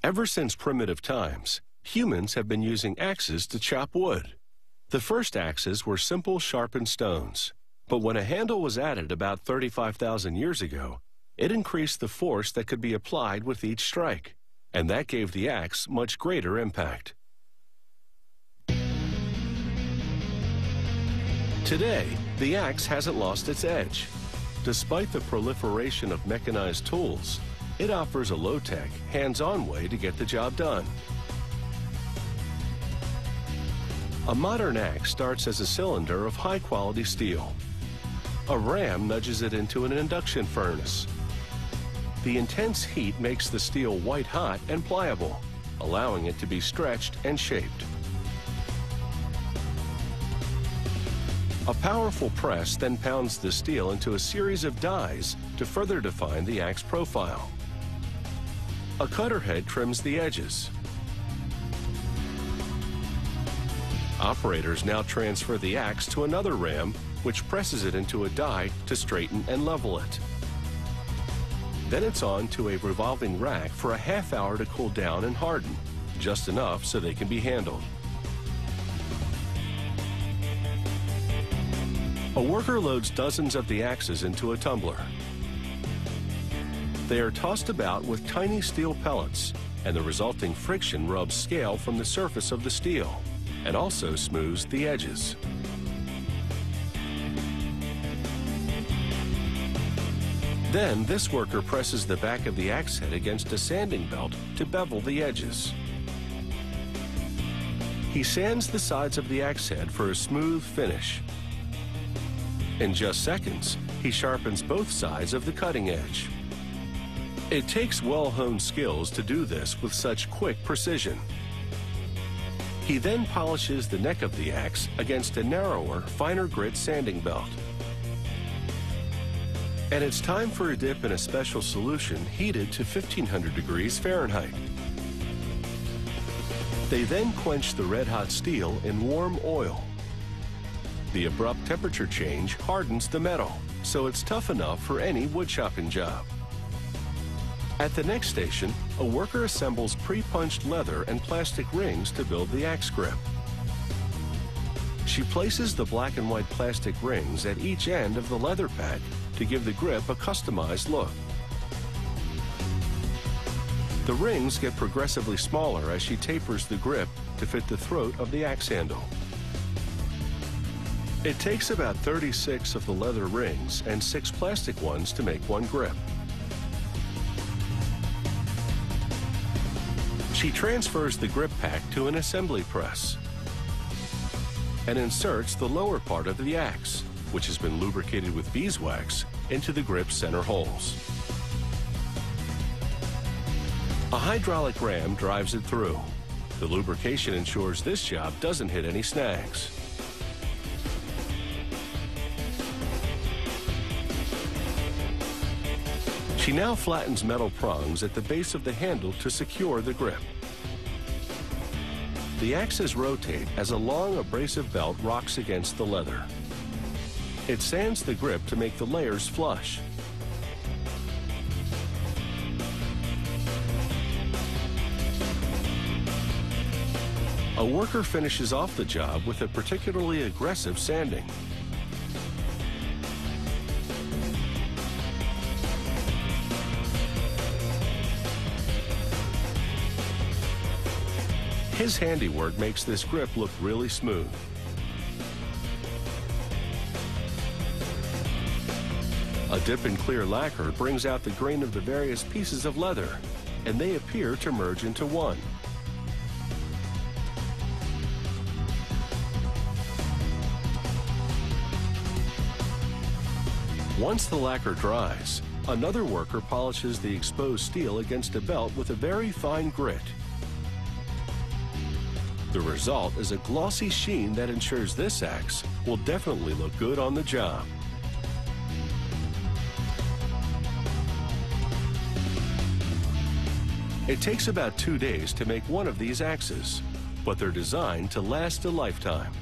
Ever since primitive times, humans have been using axes to chop wood. The first axes were simple sharpened stones, but when a handle was added about 35,000 years ago, it increased the force that could be applied with each strike, and that gave the axe much greater impact. Today, the axe hasn't lost its edge. Despite the proliferation of mechanized tools, it offers a low-tech, hands-on way to get the job done. A modern axe starts as a cylinder of high-quality steel. A ram nudges it into an induction furnace. The intense heat makes the steel white-hot and pliable, allowing it to be stretched and shaped. A powerful press then pounds the steel into a series of dies to further define the axe profile. A cutter head trims the edges. Operators now transfer the axe to another ram, which presses it into a die to straighten and level it. Then it's on to a revolving rack for a half hour to cool down and harden, just enough so they can be handled. A worker loads dozens of the axes into a tumbler. They are tossed about with tiny steel pellets, and the resulting friction rubs scale from the surface of the steel and also smooths the edges. Then this worker presses the back of the axe head against a sanding belt to bevel the edges. He sands the sides of the axe head for a smooth finish. In just seconds, he sharpens both sides of the cutting edge. It takes well-honed skills to do this with such quick precision. He then polishes the neck of the axe against a narrower, finer grit sanding belt. And it's time for a dip in a special solution heated to 1500 degrees Fahrenheit. They then quench the red-hot steel in warm oil. The abrupt temperature change hardens the metal, so it's tough enough for any woodchopping job. At the next station, a worker assembles pre-punched leather and plastic rings to build the axe grip. She places the black and white plastic rings at each end of the leather pack to give the grip a customized look. The rings get progressively smaller as she tapers the grip to fit the throat of the axe handle. It takes about 36 of the leather rings and 6 plastic ones to make one grip. She transfers the grip pack to an assembly press and inserts the lower part of the axe, which has been lubricated with beeswax, into the grip's center holes. A hydraulic ram drives it through. The lubrication ensures this job doesn't hit any snags. She now flattens metal prongs at the base of the handle to secure the grip. The axes rotate as a long abrasive belt rocks against the leather. It sands the grip to make the layers flush. A worker finishes off the job with a particularly aggressive sanding. His handiwork makes this grip look really smooth. A dip in clear lacquer brings out the grain of the various pieces of leather, and they appear to merge into one. Once the lacquer dries, another worker polishes the exposed steel against a belt with a very fine grit. The result is a glossy sheen that ensures this axe will definitely look good on the job. It takes about 2 days to make one of these axes, but they're designed to last a lifetime.